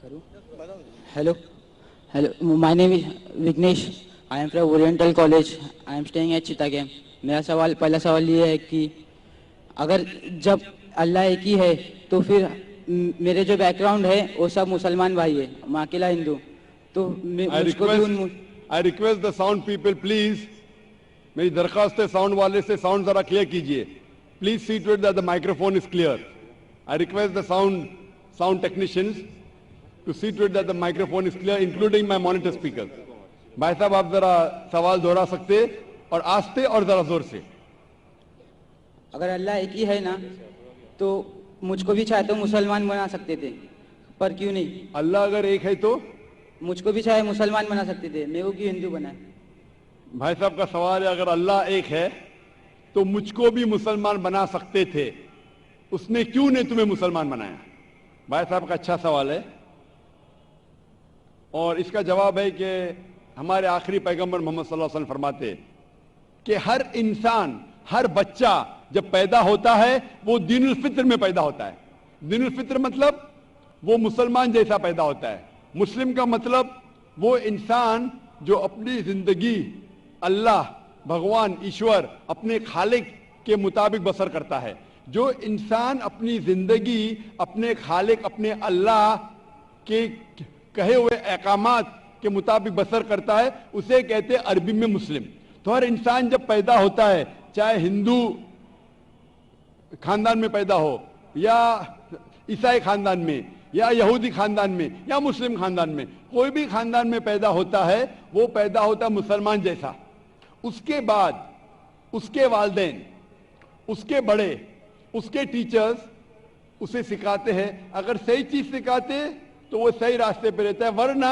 Hello. Hello. My name is Vignesh. I am from Oriental College. I am staying at Chittagam. मेरा पहला सवाल ये है कि अगर जब अल्लाह एक ही है तो फिर मेरे जो बैकग्राउंड है वो सब मुसलमान भाई है, मैं अकेला हिंदू, तो मुझको भी I request the sound people, please. मेरी दरख्वास्त है साउंड वाले से साउंड जरा क्लियर कीजिए. Please see to it that the microphone is clear. I request the sound technicians to see to it that the microphone is clear, including my monitor speakers. भाई साहब आप जरा सवाल दोहरा सकते और आस्ते और जरा जोर से. अगर अल्लाह एक ही है ना तो मुझको भी चाहे तो मुसलमान बना सकते थे, पर क्यों नहीं? अल्लाह अगर एक है तो मुझको भी चाहे मुसलमान बना सकते थे, मैं वो क्यों हिंदू बना? भाई साहब का सवाल है, अगर अल्लाह एक है तो मुझको भी मुसलमान बना सकते थे, उसने क्यों नहीं तुम्हें मुसलमान बनाया? भाई साहब का अच्छा सवाल है और इसका जवाब है कि हमारे आखिरी पैगंबर मोहम्मद सल्लल्लाहु अलैहि वसल्लम फरमाते कि हर इंसान, हर बच्चा जब पैदा होता है वो दीनुल फित्र में पैदा होता है. दीनुल फित्र मतलब वो मुसलमान जैसा पैदा होता है. मुस्लिम का मतलब वो इंसान जो अपनी जिंदगी अल्लाह, भगवान, ईश्वर, अपने खालिक के मुताबिक बसर करता है. जो इंसान अपनी जिंदगी अपने खालिक, अपने अल्लाह के कहे हुए अहकामात के मुताबिक बसर करता है उसे कहते हैं अरबी में मुस्लिम. तो हर इंसान जब पैदा होता है, चाहे हिंदू खानदान में पैदा हो या ईसाई खानदान में या यहूदी खानदान में या मुस्लिम खानदान में, कोई भी खानदान में पैदा होता है वो पैदा होता है मुसलमान जैसा. उसके बाद उसके वालिदैन, उसके बड़े, उसके टीचर्स उसे सिखाते हैं. अगर सही चीज सिखाते तो वो सही रास्ते पे रहता है, वरना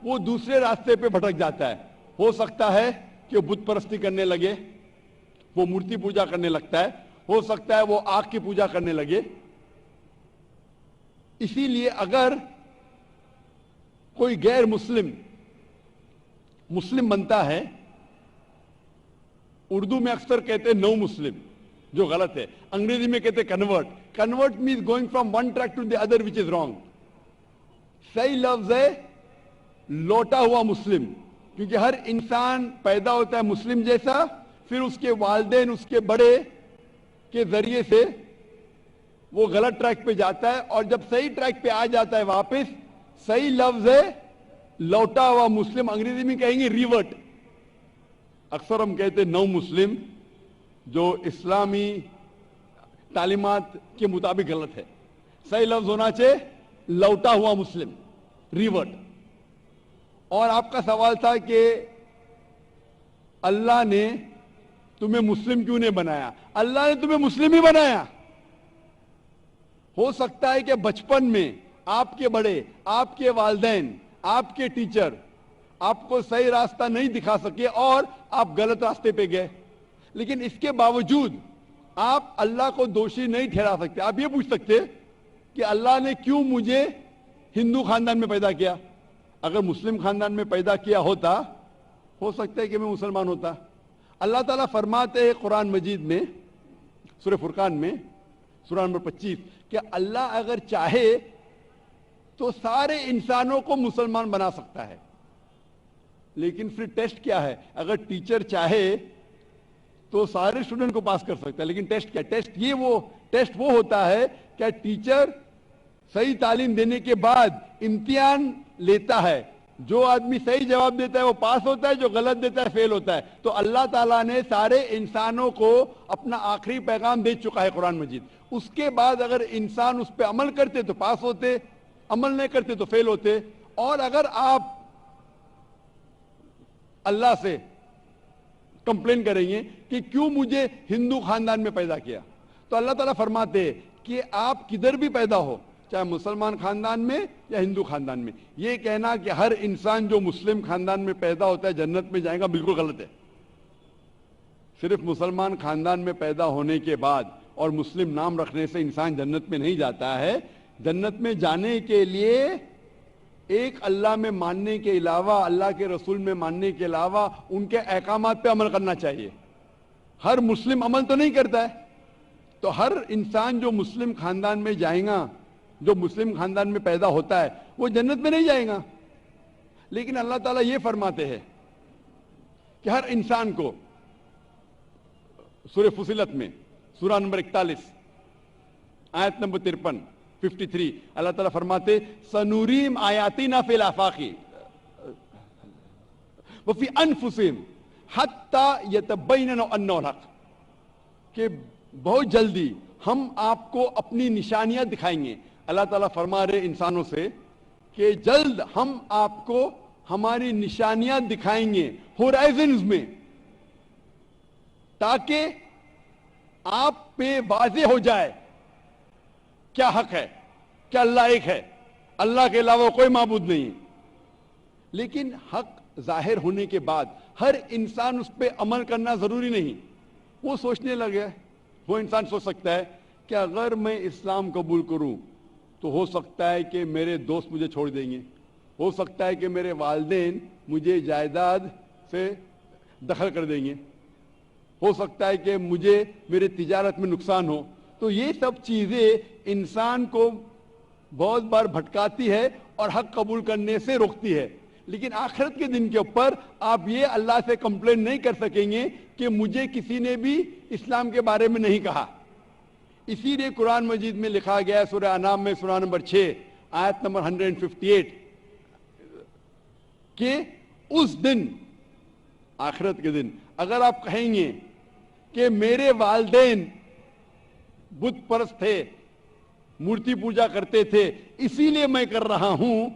वो दूसरे रास्ते पे भटक जाता है. हो सकता है कि वो बुत परस्ती करने लगे, वो मूर्ति पूजा करने लगता है, हो सकता है वो आग की पूजा करने लगे. इसीलिए अगर कोई गैर मुस्लिम मुस्लिम बनता है, उर्दू में अक्सर कहते हैं नो मुस्लिम, जो गलत है. अंग्रेजी में कहते हैं convert. Convert means going from one track to the other which is wrong. सही लफ्ज है लौटा हुआ मुस्लिम, क्योंकि हर इंसान पैदा होता है मुस्लिम जैसा, फिर उसके वालिदैन, उसके बड़े के जरिए से वो गलत ट्रैक पे जाता है और जब सही ट्रैक पे आ जाता है वापस, सही लफ्ज है लौटा हुआ मुस्लिम. अंग्रेजी में कहेंगे रिवर्ट. अक्सर हम कहते हैं नौ मुस्लिम, जो इस्लामी तालीमात के मुताबिक गलत है. सही लफ्ज होना चाहिए लौटा हुआ मुस्लिम, रिवर्ट. और आपका सवाल था कि अल्लाह ने तुम्हें मुस्लिम क्यों नहीं बनाया? अल्लाह ने तुम्हें मुस्लिम ही बनाया. हो सकता है कि बचपन में आपके बड़े, आपके वालिदैन, आपके टीचर आपको सही रास्ता नहीं दिखा सके और आप गलत रास्ते पे गए, लेकिन इसके बावजूद आप अल्लाह को दोषी नहीं ठहरा सकते. आप ये पूछ सकते कि अल्लाह ने क्यों मुझे हिंदू खानदान में पैदा किया? अगर मुस्लिम खानदान में पैदा किया होता, हो सकता है कि मैं मुसलमान होता. अल्लाह ताला फरमाते हैं कुरान मजीद में, सूरह फुरकान में, सूरह नंबर 25, कि अल्लाह अगर चाहे तो सारे इंसानों को मुसलमान बना सकता है. लेकिन फिर टेस्ट क्या है? अगर टीचर चाहे तो सारे स्टूडेंट को पास कर सकता है, लेकिन टेस्ट क्या? टेस्ट वो होता है क्या टीचर सही तालीम देने के बाद इम्तिहान लेता है. जो आदमी सही जवाब देता है वो पास होता है, जो गलत देता है फेल होता है. तो अल्लाह ताला ने सारे इंसानों को अपना आखिरी पैगाम दे चुका है कुरान मजीद. उसके बाद अगर इंसान उस पर अमल करते तो पास होते, अमल नहीं करते तो फेल होते. और अगर आप अल्लाह से कंप्लेन करेंगे कि क्यों मुझे हिंदू खानदान में पैदा किया, तो अल्लाह ताला फरमाते हैं कि आप किधर भी पैदा हो, चाहे मुसलमान खानदान में या हिंदू खानदान में, ये कहना कि हर इंसान जो मुस्लिम खानदान में पैदा होता है जन्नत में जाएगा, बिल्कुल गलत है. सिर्फ मुसलमान खानदान में पैदा होने के बाद और मुस्लिम नाम रखने से इंसान जन्नत में नहीं जाता है. जन्नत में जाने के लिए एक अल्लाह में मानने के अलावा, अल्लाह के रसूल में मानने के अलावा उनके अहकामात पे अमल करना चाहिए. हर मुस्लिम अमल तो नहीं करता है, तो हर इंसान जो मुस्लिम खानदान में जाएगा جو مسلم خاندان میں پیدا ہوتا ہے وہ جنت میں نہیں جائے گا. لیکن اللہ تعالیٰ یہ فرماتے ہیں کہ ہر انسان کو سورہ فصلت میں سورہ نمبر 41 آیت نمبر 53 اللہ تعالیٰ فرماتے سنوریم آیاتنا فی الآفاق وفی انفسہم حتی یتبین انہ الحق، کہ بہت جلدی ہم آپ کو اپنی نشانیاں دکھائیں گے. اللہ تعالیٰ فرما رہے انسانوں سے کہ جلد ہم آپ کو ہماری نشانیاں دکھائیں گے ہورائزنز میں، تاکہ آپ پہ واضح ہو جائے کیا حق ہے، کیا اللہ ایک ہے، اللہ کے علاوہ کوئی معبود نہیں. لیکن حق ظاہر ہونے کے بعد ہر انسان اس پہ عمل کرنا ضروری نہیں. وہ سوچنے لگے، وہ انسان سوچ سکتا ہے کہ اگر میں اسلام قبول کروں تو ہو سکتا ہے کہ میرے دوست مجھے چھوڑ دیں گے، ہو سکتا ہے کہ میرے والدین مجھے جائیداد سے دخل کر دیں گے، ہو سکتا ہے کہ مجھے میرے تجارت میں نقصان ہو. تو یہ سب چیزیں انسان کو بہت بار بھٹکاتی ہے اور حق قبول کرنے سے روکتی ہے. لیکن آخرت کے دن کے اوپر آپ یہ اللہ سے کمپلین نہیں کر سکیں گے کہ مجھے کسی نے بھی اسلام کے بارے میں نہیں کہا. اسی لیے قرآن مجید میں لکھا گیا ہے سورہ انعام میں سورہ نمبر 6 آیت نمبر 158 کہ اس دن، آخرت کے دن، اگر آپ کہیں گے کہ میرے والدین بت پرست تھے، مورتی پوجا کرتے تھے، اسی لیے میں کر رہا ہوں،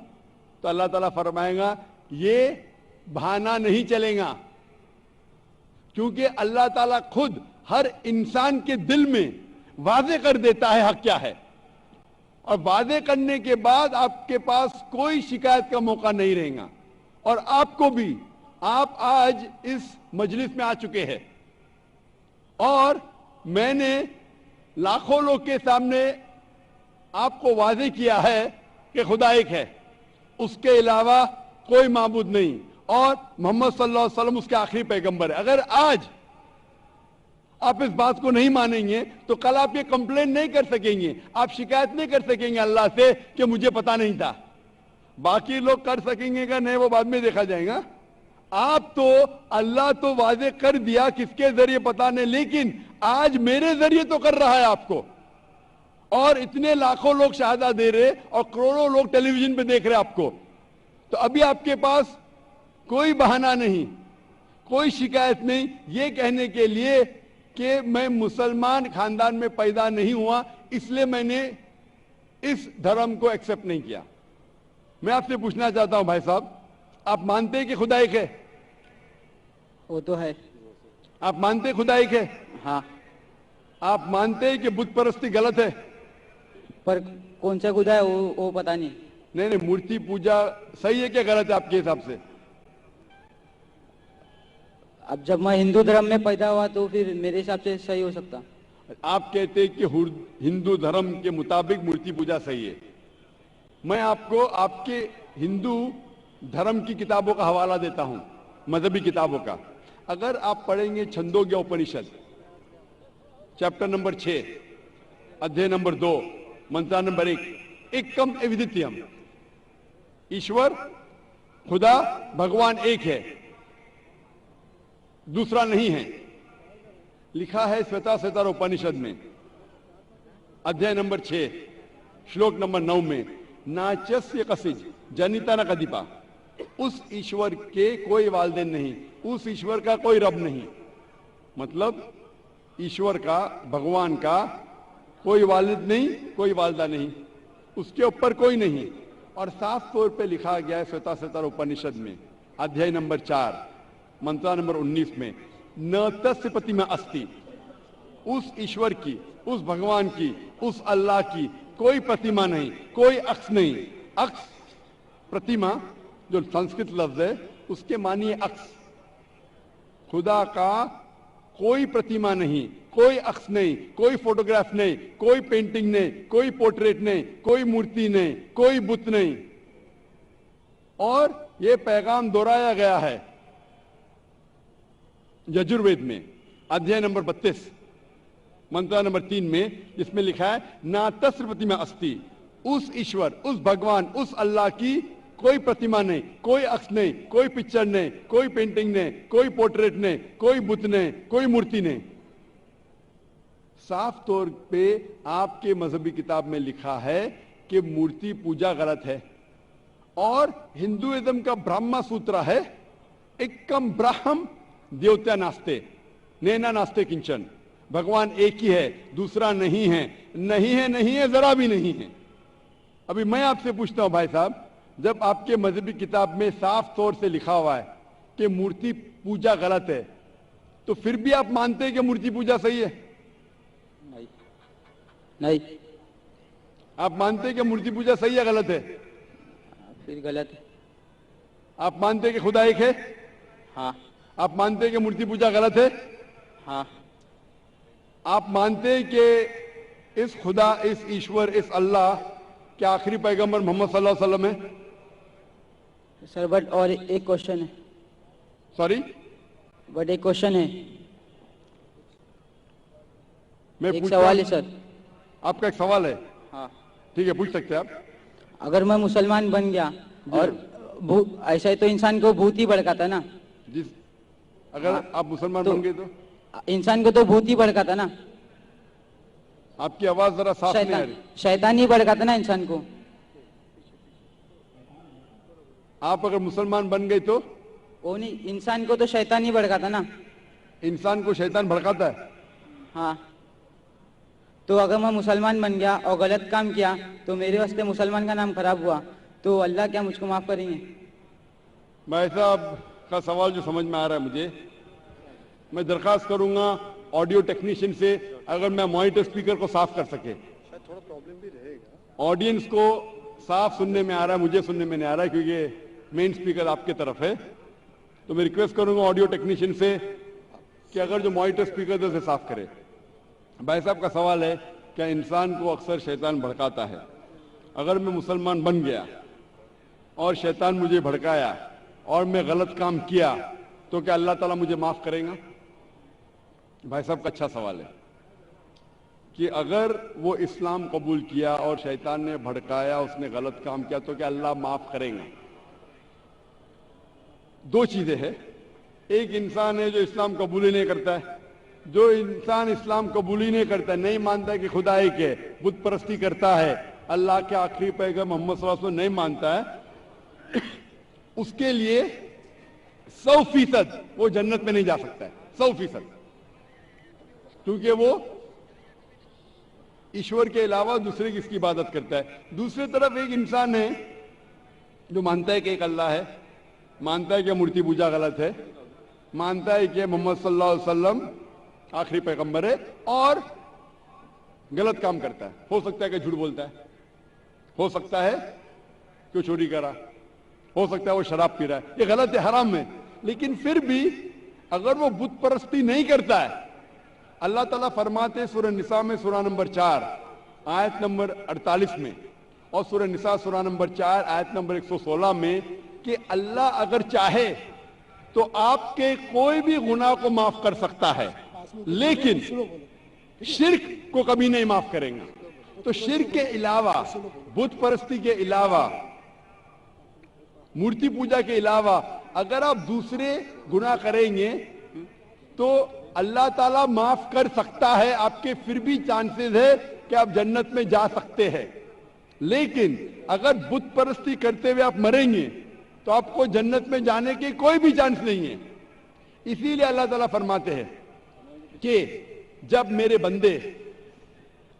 تو اللہ تعالیٰ فرمائے گا یہ بہانہ نہیں چلے گا، کیونکہ اللہ تعالیٰ خود ہر انسان کے دل میں واضح کر دیتا ہے حق کیا ہے، اور واضح کرنے کے بعد آپ کے پاس کوئی شکایت کا موقع نہیں رہے گا. اور آپ کو بھی، آپ آج اس مجلس میں آ چکے ہیں اور میں نے لاکھوں لوگ کے سامنے آپ کو واضح کیا ہے کہ خدا ایک ہے، اس کے علاوہ کوئی معبود نہیں، اور محمد صلی اللہ علیہ وسلم اس کے آخری پیغمبر ہے. اگر آج آپ اس بات کو نہیں مانیں گے تو کل آپ یہ کمپلین نہیں کر سکیں گے، آپ شکایت نہیں کر سکیں گے اللہ سے کہ مجھے پتا نہیں تھا. باقی لوگ کر سکیں گے کہ نہیں وہ بعد میں دیکھا جائے گا. آپ تو اللہ تو واضح کر دیا کس کے ذریعے پتا نہیں، لیکن آج میرے ذریعے تو کر رہا ہے آپ کو، اور اتنے لاکھوں لوگ شہادہ دے رہے اور کروڑوں لوگ ٹیلی ویژن پہ دیکھ رہے آپ کو. تو ابھی آپ کے پاس کوئی بہانہ نہیں، کوئی شکایت نہیں یہ کہنے کے لیے کہ میں مسلمان خاندان میں پیدا نہیں ہوا اس لیے میں نے اس دھرم کو ایکسپٹ نہیں کیا. میں آپ سے پوچھنا چاہتا ہوں بھائی صاحب، آپ مانتے ہیں کہ خدا ایک ہے؟ وہ تو ہے. آپ مانتے ہیں خدا ایک ہے؟ ہاں. آپ مانتے ہیں کہ بت پرستی غلط ہے؟ پر کون سا خدا ہے وہ پتا نہیں. نہیں، مورتی پوجا صحیح ہے کہ غلط ہے آپ کے حساب سے؟ اب جب میں ہندو دھرم میں پیدا ہوا تو پھر میرے حساب سے صحیح ہو سکتا. آپ کہتے ہیں کہ ہندو دھرم کے مطابق مورتی پوجا صحیح ہے. میں آپ کو آپ کے ہندو دھرم کی کتابوں کا حوالہ دیتا ہوں، مذہبی کتابوں کا. اگر آپ پڑھیں گے چھندوگیا اپنشد چیپٹر نمبر 6 ادھیے نمبر 2 منترا نمبر 1 ایکم ایودتیم، ایشور خدا بھگوان ایک ہے، دوسرا نہیں ہے. لکھا ہے سویتا سوتر اپنشد میں ادھیائے نمبر 6 شلوک نمبر 9 میں ناچسیہ کسج جنیتا نہ کدیپا، اس ایشور کے کوئی والدین نہیں، اس ایشور کا کوئی رب نہیں. مطلب ایشور کا، بھگوان کا کوئی والد نہیں، کوئی والدہ نہیں، اس کے اوپر کوئی نہیں. اور صاف طور پہ لکھا گیا ہے سویتا سوتر اپنشد میں ادھیائے نمبر 4 منترا نمبر 19 میں ن تسیہ پرتیما استی، اس ایشور کی، اس بھگوان کی، اس اللہ کی کوئی پرتیما نہیں، کوئی عکس نہیں. عکس، پرتیما جو سنسکرت لفظ ہے اس کے معنی ہے عکس. خدا کا کوئی پرتیما نہیں، کوئی عکس نہیں، کوئی فوٹوگراف نہیں، کوئی پینٹنگ نہیں، کوئی پورٹریٹ نہیں، کوئی مورتی نہیں، کوئی بت نہیں. اور یہ پیغام دہرایا گیا ہے یجروید میں ادھیائے نمبر 32 منترا نمبر 3 میں، جس میں لکھا ہے نا تسیہ پرتیما استی، उस ईश्वर, उस भगवान, उस अल्लाह की कोई प्रतिमा नहीं, कोई अक्स नहीं, कोई पिक्चर नहीं, कोई पेंटिंग नहीं, कोई पोर्ट्रेट नहीं, कोई बुत नहीं, कोई मूर्ति नहीं। साफ तौर पे आपके मजहबी किताब में लिखा है कि मूर्ति पूजा गलत है, और हिंदुइज्म का ब्रह्मा सूत्र है, एकम ब्रह्म देवता नास्ते नैना नास्ते किंचन, भगवान एक ही है, दूसरा नहीं है, नहीं है, नहीं है, जरा भी नहीं है। अभी मैं आपसे पूछता हूं भाई साहब, जब आपके मजहबी किताब में साफ तौर से लिखा हुआ है कि मूर्ति पूजा गलत है, तो फिर भी आप मानते हैं कि मूर्ति पूजा सही है? नहीं, नहीं। आप मानते हैं कि मूर्ति पूजा सही है, गलत है? फिर गलत है। आप मानते हैं कि खुदा एक है? हाँ। आप मानते हैं कि मूर्ति पूजा गलत है? हाँ। आप मानते हैं कि इस खुदा, इस ईश्वर, इस अल्लाह के आखिरी पैगंबर मोहम्मद सल्लल्लाहु अलैहि वसल्लम है? सर बट और एक क्वेश्चन है। सॉरी, बट एक क्वेश्चन है, मैं एक पूछता सवाल है हूं। सर। आपका एक सवाल है? हाँ। ठीक है, पूछ सकते हैं आप। अगर मैं मुसलमान बन गया और ऐसा ही तो इंसान को भूत ही भड़काता ना। जिस अगर आप मुसलमान बन गए तो इंसान को तो भूत ही भड़काता ना। आपकी आवाज जरा साफ नहीं आ रही। शैतान ही भड़काता ना इंसान को। आप अगर मुसलमान बन गए तो वो नहीं, इंसान को तो शैतान ही भड़काता ना। इंसान को शैतान भड़काता है? हाँ। तो अगर मैं मुसलमान बन गया और गलत काम किया तो मेरे वास्ते मुसलमान का नाम खराब हुआ, तो अल्लाह क्या मुझको माफ करेंगे? भाई साहब का सवाल जो समझ में आ रहा है मुझे, मैं दरखास्त करूंगा ऑडियो टेक्नीशियन से, अगर मैं मॉनिटर स्पीकर को साफ कर सके। थोड़ा प्रॉब्लम भी रहेगा, ऑडियंस को साफ सुनने में आ रहा है, मुझे सुनने में नहीं आ रहा है क्योंकि मेन स्पीकर आपके तरफ है। तो मैं रिक्वेस्ट करूंगा ऑडियो टेक्नीशियन से कि अगर जो मॉनिटर स्पीकर है उसे साफ करे। भाई साहब का सवाल है, क्या इंसान को अक्सर शैतान भड़काता है? अगर मैं मुसलमान बन गया और शैतान मुझे भड़काया और मैं गलत काम किया, तो क्या अल्लाह ताला मुझे माफ करेगा? भाई साहब का अच्छा सवाल है कि अगर वो इस्लाम कबूल किया और शैतान ने भड़काया, उसने गलत काम किया, तो क्या अल्लाह माफ करेगा? दो चीजें हैं। एक इंसान है जो इस्लाम कबूल ही नहीं करता है। जो इंसान इस्लाम कबूल ही नहीं करता, नहीं मानता कि खुदा एक है, बुत परस्ती करता है, अल्लाह के आखिरी पैगंबर मोहम्मद सल्लल्लाहु अलैहि वसल्लम नहीं मानता है, उसके लिए 100% वो जन्नत में नहीं जा सकता है। 100%, क्योंकि वो ईश्वर के अलावा दूसरे की इसकी इबादत करता है। दूसरी तरफ एक इंसान है जो मानता है कि एक अल्लाह है, मानता है कि मूर्ति पूजा गलत है, मानता है कि मोहम्मद सल्लल्लाहु अलैहि वसल्लम आखिरी पैगंबर है, और गलत काम करता है। हो सकता है कि झूठ बोलता है, हो सकता है कि चोरी करा, हो सकता है वो शराब पी रहा है, ये गलत है, हराम है। लेकिन फिर भी अगर वो बुत परस्ती नहीं करता है, अल्लाह ताला फरमाते सूरह निसा में सूरह नंबर 4 आयत नंबर 48 में, और सूरह निसा सूरह नंबर 4 आयत नंबर 116 में कि अल्लाह अगर चाहे तो आपके कोई भी गुनाह को माफ कर सकता है, लेकिन शिर्क को कभी नहीं माफ करेंगे। तो शिर्क के अलावा, बुत परस्ती के अलावा, मूर्ति पूजा के अलावा अगर आप दूसरे गुनाह करेंगे तो अल्लाह ताला माफ कर सकता है। आपके फिर भी चांसेस है कि आप जन्नत में जा सकते हैं। लेकिन अगर बुत परस्ती करते हुए आप मरेंगे तो आपको जन्नत में जाने के कोई भी चांस नहीं है। इसीलिए अल्लाह ताला फरमाते हैं कि जब मेरे बंदे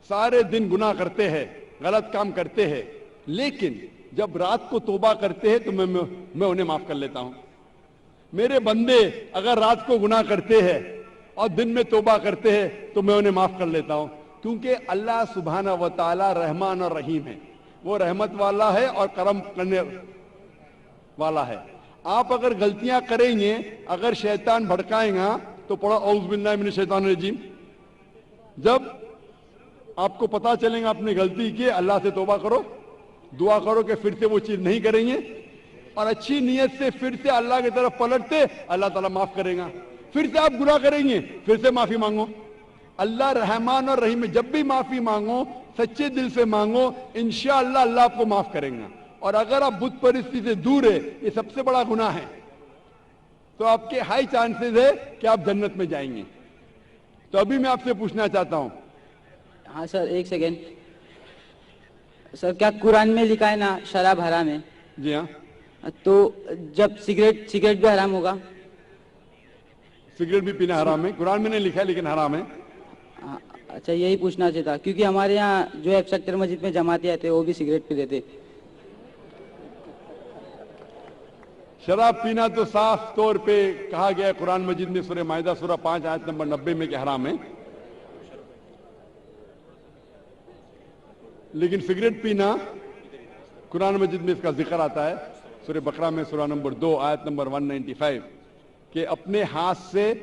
सारे दिन गुनाह करते हैं, गलत काम करते हैं, लेकिन जब रात को तौबा करते हैं तो मैं उन्हें माफ कर लेता हूं। मेरे बंदे अगर रात को गुनाह करते हैं और दिन में तौबा करते हैं तो मैं उन्हें माफ कर लेता हूं, क्योंकि अल्लाह सुब्हाना व तआला रहमान और रहीम है। वो रहमत वाला है और करम करने वाला है। आप अगर गलतियां करेंगे, अगर शैतान भड़काएगा तो पढ़ो औज़ु बिल्लाहि मिनश शैतानिर रजीम। जब आपको पता चलेगा आपने गलती की, अल्लाह से तौबा करो, दुआ करो कि फिर से वो चीज नहीं करेंगे, और अच्छी नीयत से फिर से अल्लाह की तरफ पलटते, अल्लाह ताला माफ करेगा। फिर से आप गुनाह करेंगे, फिर से माफी मांगो, اللہ رحمان اور رحیم ہے. جب بھی معافی مانگو سچے دل سے مانگو, انشاءاللہ اللہ آپ کو معاف کریں گا. اور اگر آپ بت پرستی سے دور ہے, یہ سب سے بڑا گناہ ہے, تو آپ کے ہائی چانسز ہے کہ آپ جنت میں جائیں گے. تو ابھی میں آپ سے پوچھنا چاہتا ہوں. ہاں سر, ایک سیکنڈ سر, کیا قرآن میں لکھا ہے نا شراب حرام ہے؟ جی ہاں, تو جب سگریٹ بھی حرام ہوگا؟ سگریٹ بھی پینا حرام ہے, قرآن میں نہیں لکھا ہے لیکن حرام ہے. اچھا, یہی پوچھنا چاہتا تھا کیونکہ ہمارے یہاں جو ہے سیکٹر مسجد میں جماعتی آتے وہ بھی سگریٹ پی لیتے. شراب پینا تو صاف طور پہ کہا گیا ہے قرآن مجید میں سورہ مائدہ سورہ 5 آیت نمبر 90 میں کہ حرام ہے. لیکن سگریٹ پینا قرآن مجید میں اس کا ذکر آتا ہے سورہ بقرہ میں سورہ نمبر 2 آیت نمبر 195 کہ اپنے ہاتھ سے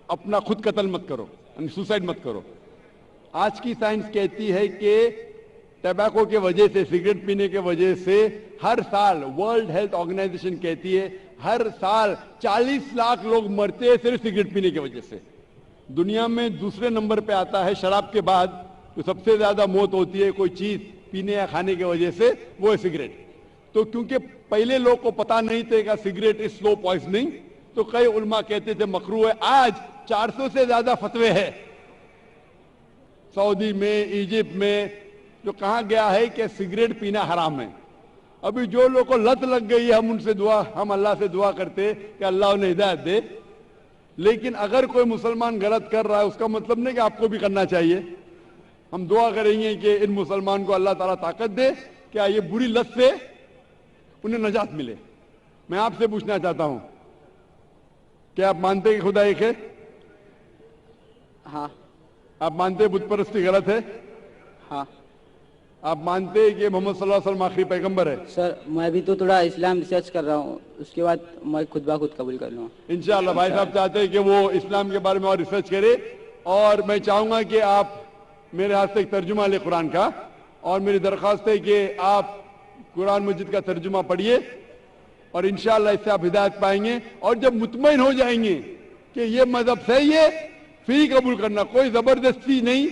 اپنا خود قتل مت کرو, یعنی سوسائڈ مت کرو. آج کی سائنس کہتی ہے کہ ٹیباکو کے وجہ سے, سگریٹ پینے کے وجہ سے ہر سال ورلڈ ہیلتھ آرگنائزیشن کہتی ہے ہر سال 40 لاکھ لوگ مرتے ہیں صرف سگریٹ پینے کی وجہ سے. دنیا میں دوسرے نمبر پہ آتا ہے شراب کے بعد, جو سب سے زیادہ موت ہوتی ہے کوئی چیز پینے یا کھانے کی وجہ سے, وہ ہے سگریٹ. تو کیونکہ پہلے لوگ کو پتا نہیں تھے کہ سگریٹ از سلو پوائزننگ, تو کئی علماء کہتے تھے مکروہ ہے. آج 400 سے زیادہ فتوے ہیں سعودی میں, ایجپٹ میں, جو کہا گیا ہے کہ سگریٹ پینا حرام ہے. ابھی جو لوگ کو لت لگ گئی ہے ہم اللہ سے دعا کرتے کہ اللہ انہیں ہدایت دے. لیکن اگر کوئی مسلمان غلط کر رہا ہے اس کا مطلب نہیں کہ آپ کو بھی کرنا چاہیے. ہم دعا کریں گے کہ ان مسلمان کو اللہ تعالیٰ طاقت دے کہ یہ بری لت سے انہیں نجات ملے. میں آپ سے پوچھنا چاہتا ہوں, کیا آپ مانتے ہیں کہ خدا ایک ہے؟ ہاں. آپ مانتے ہیں بت پرستی غلط ہے؟ ہاں. آپ مانتے ہیں کہ محمد صلی اللہ علیہ وسلم آخری پیغمبر ہے؟ سر, میں بھی تو تھوڑا اسلام ریسرچ کر رہا ہوں, اس کے بعد میں خود بخود قبول کر لوں. انشاءاللہ بھائی صاحب چاہتے ہیں کہ وہ اسلام کے بارے میں اور ریسرچ کرے, اور میں چاہوں گا کہ آپ میرے ہاتھ سے ایک ترجمہ لے قرآن کا, اور میری درخواست ہے کہ آپ قرآن مجید کا ترجمہ پڑھیے, اور انشاءاللہ اس سے آپ ہدایت پائیں گے. اور جب مطمئن ہو جائیں گے کہ یہ مذہب صحیح ہے, فری قبول کرنا, کوئی زبردستی نہیں.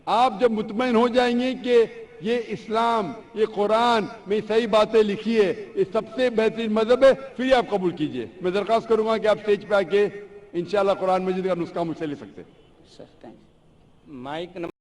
آپ جب مطمئن ہو جائیں گے کہ یہ اسلام, یہ قرآن میں صحیح باتیں لکھی ہے, یہ سب سے بہترین مذہب ہے, پھر آپ قبول کیجئے. میں درخواست کروں گا کہ آپ اسٹیج پہ آ کے انشاءاللہ قرآن مجید کا نسخہ مجھ سے لے سکتے ہیں. سر, تھینک یو. مائک